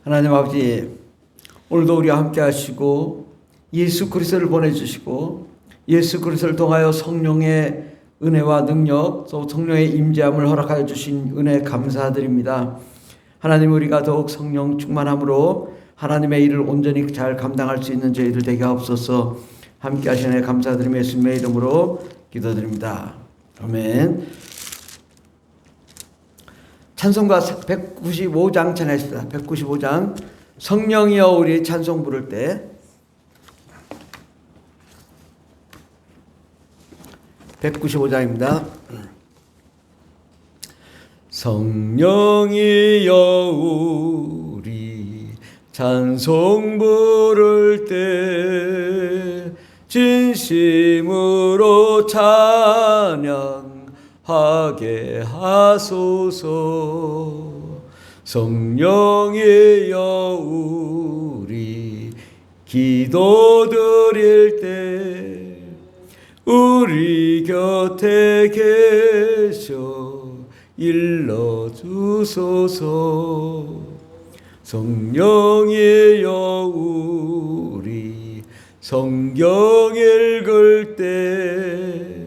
하나님 아버지, 오늘도 우리와 함께 하시고 예수 그리스도를 보내주시고 예수 그리스도를 통하여 성령의 은혜와 능력, 또 성령의 임재함을 허락하여 주신 은혜 감사드립니다. 하나님, 우리가 더욱 성령 충만함으로 하나님의 일을 온전히 잘 감당할 수 있는 저희들 되게 하옵소서. 함께 하시네 감사드리며 예수님의 이름으로 기도드립니다. 아멘. 찬송가 195장 찬양했습니다. 195장 성령이여 우리 찬송 부를 때 195장입니다. 성령이여 우리 찬송 부를 때 진심으로 찬양하게 하소서. 성령이여 우리 기도 드릴 때 우리 곁에 계셔 일러주소서. 성령이여 우리 성경 읽을 때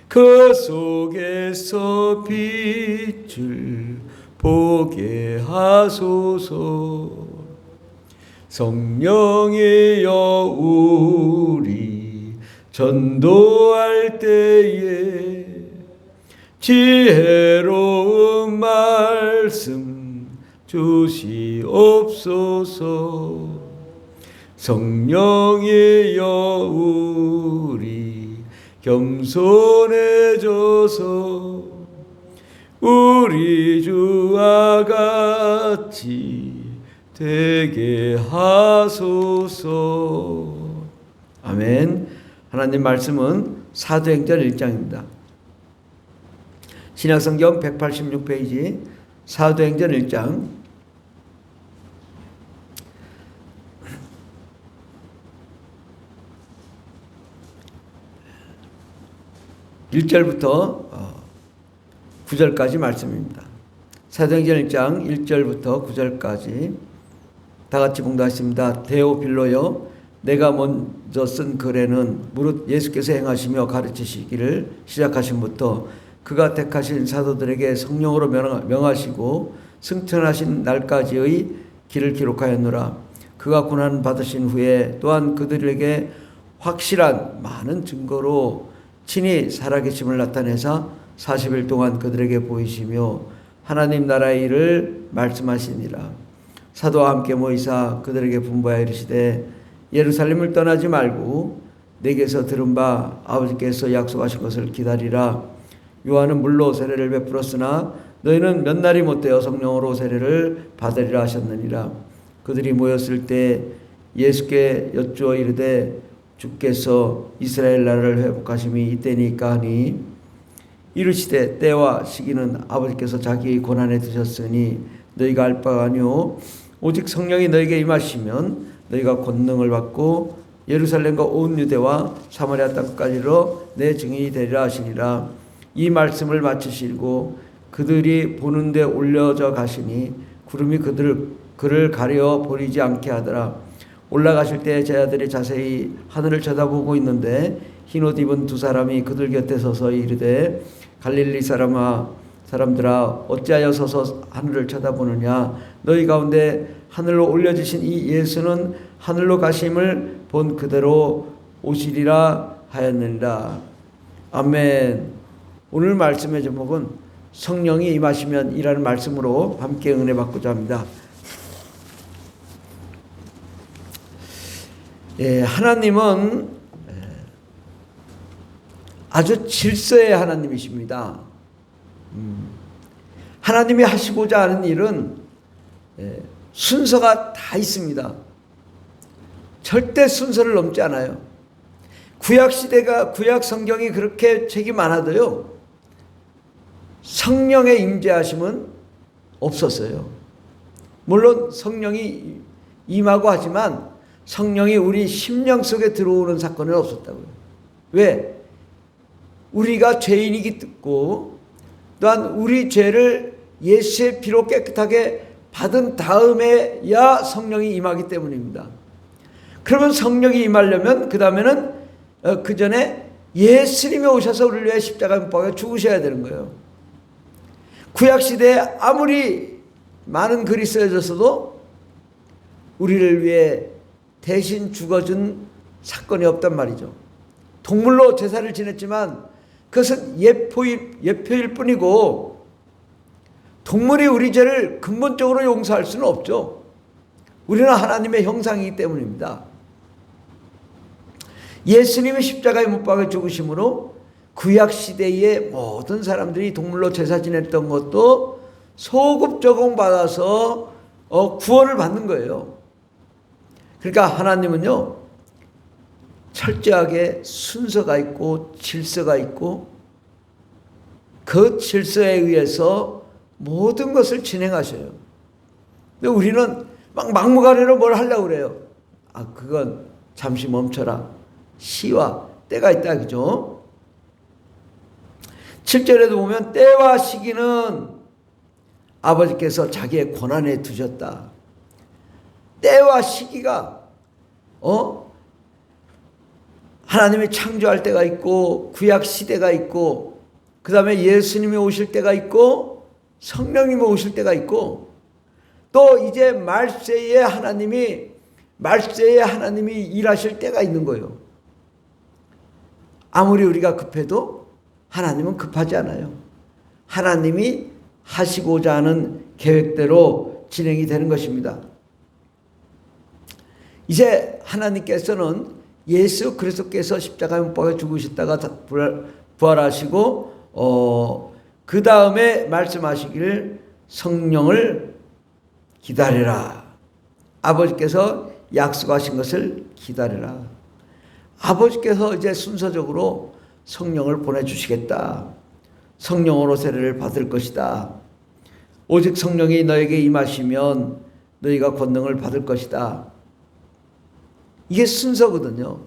그 속에서 빛을 보게 하소서. 성령이여 우리 전도할 때에 지혜로운 말씀 주시옵소서. 성령이여 우리 겸손해져서 우리 주와 같이 되게 하소서. 아멘. 하나님 말씀은 사도행전 1장입니다. 신약성경 186페이지 사도행전 1장 1절부터 9절까지 말씀입니다. 사도행전 1장 1절부터 9절까지 다 같이 봉독하겠습니다. 데오빌로여, 내가 먼저 쓴 글에는 무릇 예수께서 행하시며 가르치시기를 시작하신부터 그가 택하신 사도들에게 성령으로 명하시고 승천하신 날까지의 길을 기록하였노라. 그가 고난 받으신 후에 또한 그들에게 확실한 많은 증거로 친히 살아계심을 나타내사 40일 동안 그들에게 보이시며 하나님 나라의 일을 말씀하시니라. 사도와 함께 모이사 그들에게 분부하여 이르시되 예루살렘을 떠나지 말고 내게서 들은 바 아버지께서 약속하신 것을 기다리라. 요한은 물로 세례를 베풀었으나 너희는 몇 날이 못되어 성령으로 세례를 받으리라 하셨느니라. 그들이 모였을 때 예수께 여쭈어 이르되 주께서 이스라엘 나라를 회복하심이 이때니까 하니 이르시되 때와 시기는 아버지께서 자기 고난에 드셨으니 너희가 알 바가 아니오. 오직 성령이 너희에게 임하시면 너희가 권능을 받고 예루살렘과 온 유대와 사마리아 땅까지로 내 증인이 되리라 하시니라. 이 말씀을 마치시고 그들이 보는 데 올려져 가시니 구름이 그를 가려 보이지 않게 하더라. 올라가실 때 제자들이 자세히 하늘을 쳐다보고 있는데 흰옷 입은 두 사람이 그들 곁에 서서 이르되 갈릴리 사람들아 어찌하여 서서 하늘을 쳐다보느냐. 너희 가운데 하늘로 올려지신 이 예수는 하늘로 가심을 본 그대로 오시리라 하였느니라. 아멘. 오늘 말씀의 제목은 성령이 임하시면 이라는 말씀으로 함께 은혜 받고자 합니다. 하나님은 아주 질서의 하나님이십니다. 하나님이 하시고자 하는 일은 순서가 다 있습니다. 절대 순서를 넘지 않아요. 구약 성경이 그렇게 책이 많아도요, 성령의 임재하심은 없었어요. 물론 성령이 임하고 하지만 성령이 우리 심령 속에 들어오는 사건은 없었다고요. 왜? 우리가 죄인이기 때문에 또한 우리 죄를 예수의 피로 깨끗하게 받은 다음에야 성령이 임하기 때문입니다. 그러면 성령이 임하려면 그 다음에는 그 전에 예수님이 오셔서 우리를 위해 십자가에 못 박아 죽으셔야 되는 거예요. 구약시대에 아무리 많은 글이 쓰여졌어도 우리를 위해 대신 죽어준 사건이 없단 말이죠. 동물로 제사를 지냈지만 그것은 예표일 뿐이고 동물이 우리 죄를 근본적으로 용서할 수는 없죠. 우리는 하나님의 형상이기 때문입니다. 예수님이 십자가에 못 박아 죽으심으로 구약시대의 모든 사람들이 동물로 제사 지냈던 것도 소급 적용받아서 구원을 받는 거예요. 그러니까 하나님은요, 철저하게 순서가 있고 질서가 있고 그 질서에 의해서 모든 것을 진행하셔요. 근데 우리는 막 막무가내로 뭘 하려고 그래요. 그건 잠시 멈춰라. 시와 때가 있다, 그죠? 7절에도 보면 때와 시기는 아버지께서 자기의 권한에 두셨다. 때와 시기가 하나님이 창조할 때가 있고 구약 시대가 있고 그 다음에 예수님이 오실 때가 있고 성령님이 오실 때가 있고 또 이제 말세에 하나님이 일하실 때가 있는 거예요. 아무리 우리가 급해도 하나님은 급하지 않아요. 하나님이 하시고자 하는 계획대로 진행이 되는 것입니다. 이제 하나님께서는 예수 그리스도께서 십자가에 못 박아 죽으셨다가 부활하시고 그 다음에 말씀하시기를 성령을 기다리라. 아버지께서 약속하신 것을 기다리라. 아버지께서 이제 순서적으로 성령을 보내주시겠다. 성령으로 세례를 받을 것이다. 오직 성령이 너에게 임하시면 너희가 권능을 받을 것이다. 이게 순서거든요.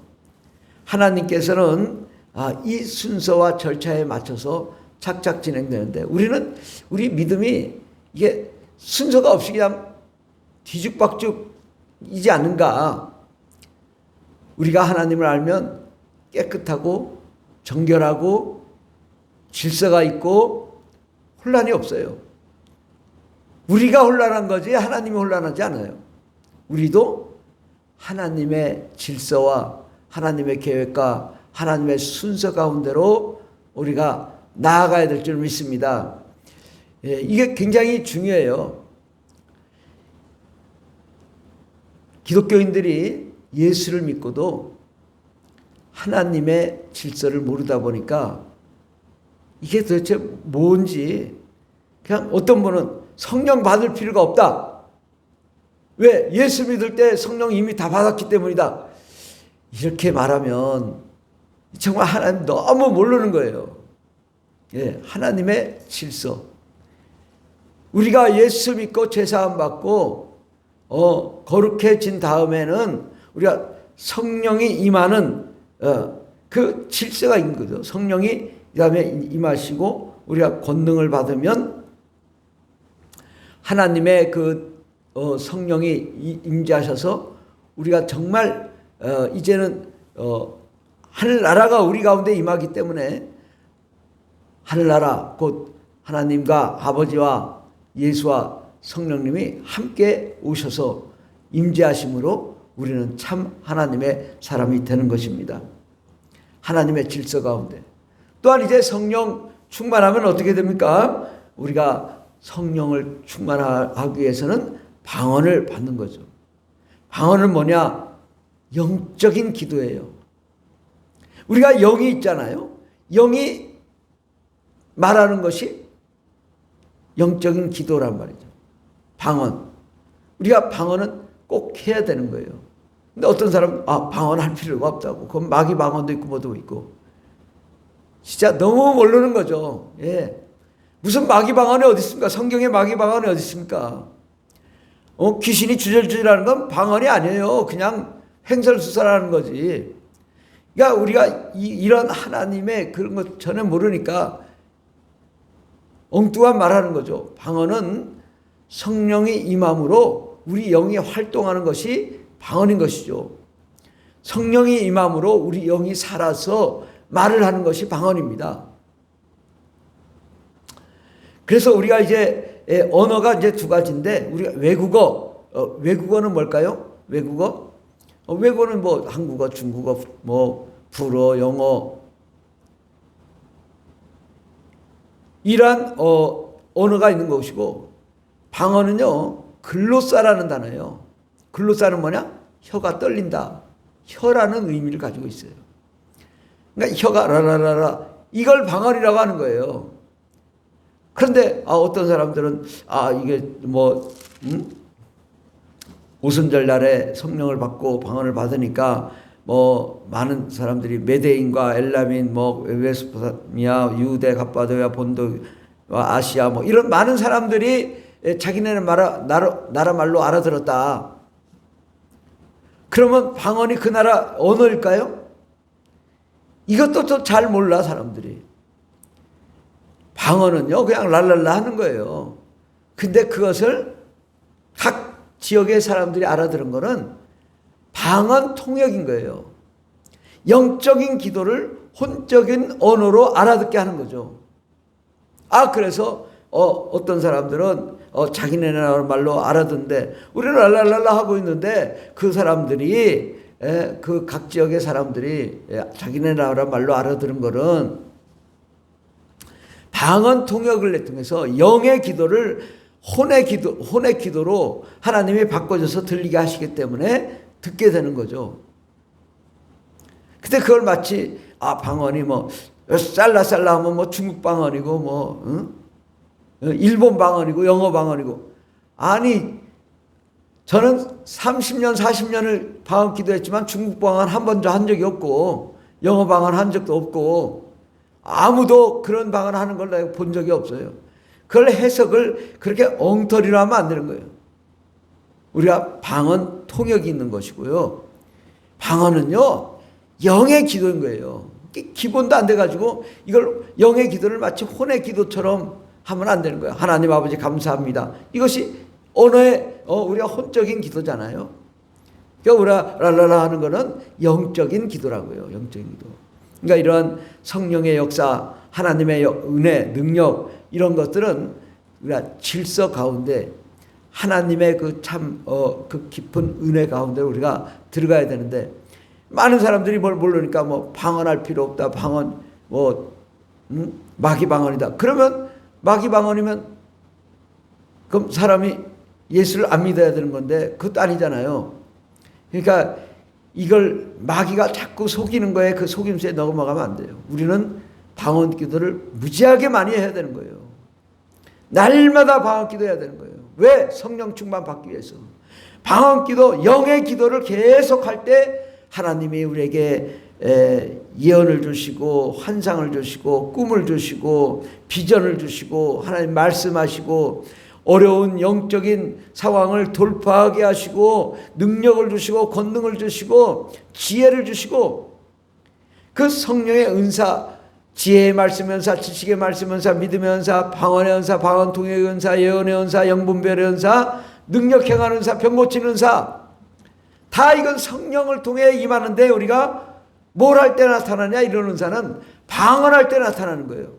하나님께서는 이 순서와 절차에 맞춰서 착착 진행되는데 우리 믿음이 이게 순서가 없이 그냥 뒤죽박죽이지 않는가. 우리가 하나님을 알면 깨끗하고 정결하고 질서가 있고 혼란이 없어요. 우리가 혼란한 거지 하나님이 혼란하지 않아요. 우리도 하나님의 질서와 하나님의 계획과 하나님의 순서 가운데로 우리가 나아가야 될 줄 믿습니다. 이게 굉장히 중요해요. 기독교인들이 예수를 믿고도 하나님의 질서를 모르다 보니까 이게 도대체 뭔지 그냥 어떤 분은 성령 받을 필요가 없다. 왜? 예수 믿을 때 성령 이미 다 받았기 때문이다. 이렇게 말하면 정말 하나님 너무 모르는 거예요. 하나님의 질서. 우리가 예수 믿고 죄사함 받고 거룩해진 다음에는 우리가 성령이 임하는 그 질서가 있는 거죠. 성령이 그 다음에 임하시고 우리가 권능을 받으면 하나님의 그 성령이 임재하셔서 우리가 정말 이제는 하늘나라가 우리 가운데 임하기 때문에 하늘나라 곧 하나님과 아버지와 예수와 성령님이 함께 오셔서 임재하심으로 우리는 참 하나님의 사람이 되는 것입니다. 하나님의 질서 가운데. 또한 이제 성령 충만하면 어떻게 됩니까? 우리가 성령을 충만하기 위해서는 방언을 받는 거죠. 방언은 뭐냐? 영적인 기도예요. 우리가 영이 있잖아요. 영이 말하는 것이 영적인 기도란 말이죠. 방언. 우리가 방언은 꼭 해야 되는 거예요. 근데 어떤 사람은 방언할 필요가 없다고. 그건 마귀 방언도 있고 뭐도 있고. 진짜 너무 모르는 거죠. 무슨 마귀 방언이 어디 있습니까? 성경에 마귀 방언이 어디 있습니까? 귀신이 주절주절하는 건 방언이 아니에요. 그냥 횡설수설하는 거지. 그러니까 우리가 이런 하나님의 그런 것 전혀 모르니까 엉뚱한 말하는 거죠. 방언은 성령이 임함으로 우리 영이 활동하는 것이 방언인 것이죠. 성령이 임함으로 우리 영이 살아서 말을 하는 것이 방언입니다. 그래서 우리가 이제 언어가 이제 두 가지인데, 우리가 외국어는 뭘까요? 외국어는 뭐 한국어, 중국어, 뭐 불어, 영어, 이러한 언어가 있는 것이고, 방언은요 글로사라는 단어예요. 글로사는 뭐냐? 혀가 떨린다, 혀라는 의미를 가지고 있어요. 그러니까 혀가 라라라라, 이걸 방언이라고 하는 거예요. 그런데 어떤 사람들은 이게 뭐 오순절 날에 성령을 받고 방언을 받으니까 뭐 많은 사람들이 메데인과 엘라민, 뭐 메소포타미아, 유대, 갑바도야, 본도, 아시아, 뭐 이런 많은 사람들이 자기네는 나라 말로 알아들었다. 그러면 방언이 그 나라 언어일까요? 이것도 또 잘 몰라 사람들이. 방언은요 그냥 랄랄라 하는 거예요. 근데 그것을 각 지역의 사람들이 알아들은 거는 방언 통역인 거예요. 영적인 기도를 혼적인 언어로 알아듣게 하는 거죠. 그래서 어떤 사람들은 자기네 나라 말로 알아듣는데, 우리는 랄랄랄라 하고 있는데 그 사람들이 그 각 지역의 사람들이 자기네 나라 말로 알아들은 거는 방언 통역을 통해서 영의 기도를 혼의 기도로 하나님이 바꿔줘서 들리게 하시기 때문에 듣게 되는 거죠. 근데 그걸 마치 방언이 뭐 살라살라 하면 뭐 중국 방언이고 뭐 일본 방언이고 영어 방언이고, 아니 저는 30년 40년을 방언 기도했지만 중국 방언 한 번도 한 적이 없고 영어 방언 한 적도 없고 아무도 그런 방언 하는 걸 내가 본 적이 없어요. 그걸 해석을 그렇게 엉터리로 하면 안 되는 거예요. 우리가 방언 통역이 있는 것이고요. 방언은요 영의 기도인 거예요. 기본도 안 돼가지고 이걸 영의 기도를 마치 혼의 기도처럼 하면 안 되는 거예요. 하나님 아버지 감사합니다. 이것이 언어의 우리가 혼적인 기도잖아요. 그러니까 우리가 랄랄라 하는 거는 영적인 기도라고요. 영적인 기도. 그러니까 이러한 성령의 역사, 하나님의 은혜, 능력, 이런 것들은 우리가 질서 가운데 하나님의 그 깊은 은혜 가운데 우리가 들어가야 되는데, 많은 사람들이 뭘 모르니까 뭐 방언할 필요 없다, 방언 마귀 방언이다. 그러면 마귀 방언이면 그럼 사람이 예수를 안 믿어야 되는 건데 그것도 아니잖아요. 그러니까 이걸 마귀가 자꾸 속이는 거에 그 속임수에 넘어가면 안 돼요. 우리는 방언 기도를 무지하게 많이 해야 되는 거예요. 날마다 방언 기도해야 되는 거예요. 왜? 성령 충만 받기 위해서. 방언 기도, 영의 기도를 계속 할 때 하나님이 우리에게 예언을 주시고 환상을 주시고 꿈을 주시고 비전을 주시고 하나님 말씀하시고 어려운 영적인 상황을 돌파하게 하시고 능력을 주시고 권능을 주시고 지혜를 주시고, 그 성령의 은사, 지혜의 말씀 은사, 지식의 말씀 은사, 믿음의 은사, 방언의 은사, 방언 통역의 은사, 예언의 은사, 영분별의 은사, 능력 행하는 은사, 병 고치는 은사, 다 이건 성령을 통해 임하는데 우리가 뭘 할 때 나타나냐? 이런 은사는 방언할 때 나타나는 거예요.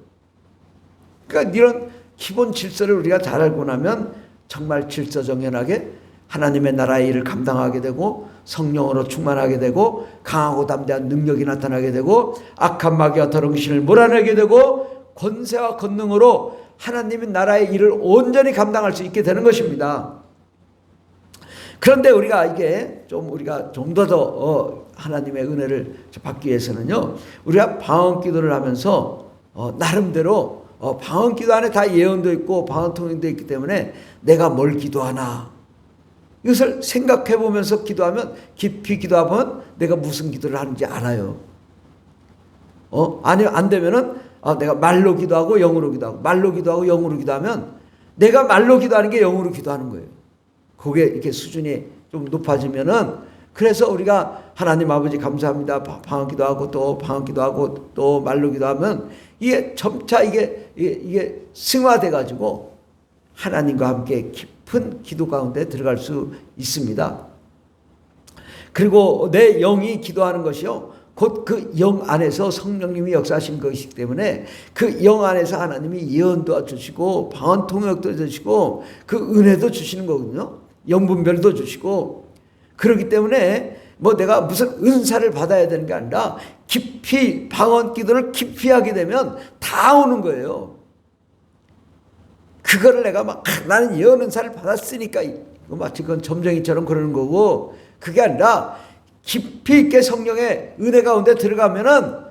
그러니까 이런 기본 질서를 우리가 잘 알고 나면 정말 질서정연하게 하나님의 나라의 일을 감당하게 되고 성령으로 충만하게 되고 강하고 담대한 능력이 나타나게 되고 악한 마귀와 더러운 귀신을 몰아내게 되고 권세와 권능으로 하나님의 나라의 일을 온전히 감당할 수 있게 되는 것입니다. 그런데 우리가 이게 우리가 좀 더 하나님의 은혜를 받기 위해서는요, 우리가 방언 기도를 하면서 나름대로 방언 기도 안에 다 예언도 있고 방언 통역도 있기 때문에 내가 뭘 기도하나 이것을 생각해 보면서 기도하면, 깊이 기도하면 내가 무슨 기도를 하는지 알아요. 아니 안 되면은 내가 말로 기도하고 영으로 기도하고 말로 기도하고 영으로 기도하면 내가 말로 기도하는 게 영으로 기도하는 거예요. 그게 이렇게 수준이 좀 높아지면은, 그래서 우리가 하나님 아버지 감사합니다 방언 기도하고 또 방언 기도하고 또 말로 기도하면 이게 점차 이게 승화돼 가지고 하나님과 함께 깊 깊은 기도 가운데 들어갈 수 있습니다. 그리고 내 영이 기도하는 것이요, 곧 그 영 안에서 성령님이 역사하신 것이기 때문에 그 영 안에서 하나님이 예언도 주시고 방언 통역도 주시고 그 은혜도 주시는 거거든요. 영분별도 주시고. 그렇기 때문에 뭐 내가 무슨 은사를 받아야 되는 게 아니라 깊이 방언 기도를 깊이 하게 되면 다 오는 거예요. 그거를 내가 막 나는 예언 은사를 받았으니까 이거 마치 그건 점쟁이처럼 그러는 거고, 그게 아니라 깊이 있게 성령의 은혜 가운데 들어가면은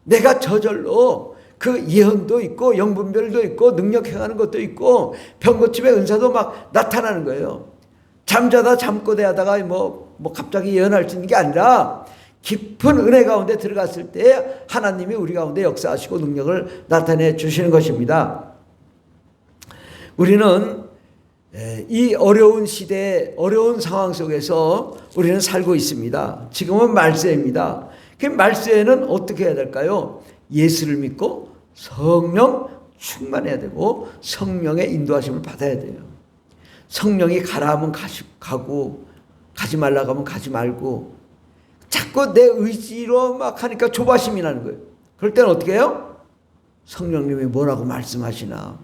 내가 저절로 그 예언도 있고 영분별도 있고 능력 행하는 것도 있고 병고침의 은사도 막 나타나는 거예요. 잠자다 잠꼬대 하다가 뭐 갑자기 예언할 수 있는 게 아니라 깊은 은혜 가운데 들어갔을 때 하나님이 우리 가운데 역사하시고 능력을 나타내 주시는 것입니다. 우리는 이 어려운 시대에 어려운 상황 속에서 우리는 살고 있습니다. 지금은 말세입니다. 그 말세에는 어떻게 해야 될까요? 예수를 믿고 성령 충만해야 되고 성령의 인도하심을 받아야 돼요. 성령이 가라 하면 가고 가지 말라고 하면 가지 말고 자꾸 내 의지로 막 하니까 조바심이 나는 거예요. 그럴 때는 어떻게 해요? 성령님이 뭐라고 말씀하시나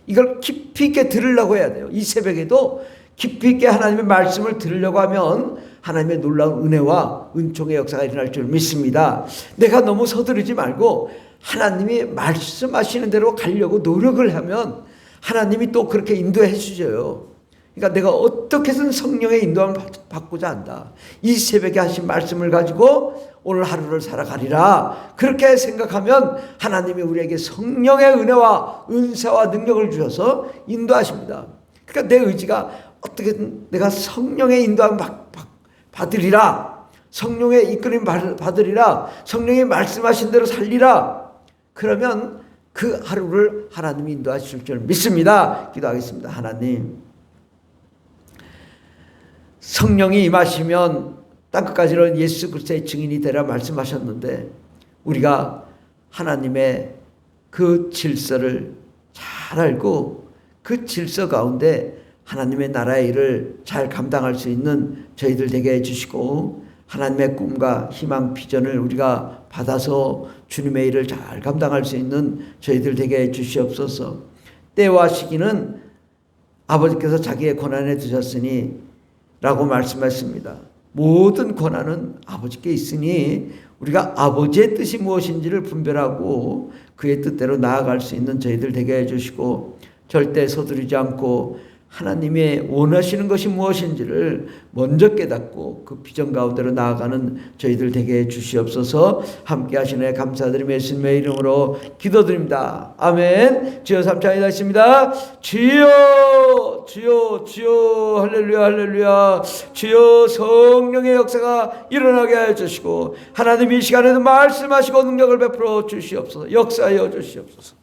이걸 깊이 있게 들으려고 해야 돼요. 이 새벽에도 깊이 있게 하나님의 말씀을 들으려고 하면 하나님의 놀라운 은혜와 은총의 역사가 일어날 줄 믿습니다. 내가 너무 서두르지 말고 하나님이 말씀하시는 대로 가려고 노력을 하면 하나님이 또 그렇게 인도해 주셔요. 그러니까 내가 어떻게든 성령의 인도함을 받고자 한다. 이 새벽에 하신 말씀을 가지고 오늘 하루를 살아가리라. 그렇게 생각하면 하나님이 우리에게 성령의 은혜와 은사와 능력을 주셔서 인도하십니다. 그러니까 내 의지가 어떻게든 내가 성령의 인도함을 받으리라. 성령의 이끌림 받으리라. 성령이 말씀하신 대로 살리라. 그러면 그 하루를 하나님이 인도하실 줄 믿습니다. 기도하겠습니다. 하나님, 성령이 임하시면 땅끝까지는 예수 그리스도의 증인이 되라 말씀하셨는데 우리가 하나님의 그 질서를 잘 알고 그 질서 가운데 하나님의 나라의 일을 잘 감당할 수 있는 저희들 되게 해주시고 하나님의 꿈과 희망 비전을 우리가 받아서 주님의 일을 잘 감당할 수 있는 저희들 되게 해주시옵소서. 때와 시기는 아버지께서 자기의 권한에 두셨으니 라고 말씀했습니다. 모든 권한은 아버지께 있으니 우리가 아버지의 뜻이 무엇인지를 분별하고 그의 뜻대로 나아갈 수 있는 저희들 되게 해주시고 절대 서두르지 않고 하나님의 원하시는 것이 무엇인지를 먼저 깨닫고 그 비전 가운데로 나아가는 저희들 되게 해주시옵소서. 함께 하시네 감사드리며 예수님의 이름으로 기도드립니다. 아멘. 주여 삼창이다 있습니다. 주여 주여 주여 할렐루야 할렐루야. 주여 성령의 역사가 일어나게 하여 주시고 하나님이 이 시간에도 말씀하시고 능력을 베풀어 주시옵소서. 역사하여 주시옵소서.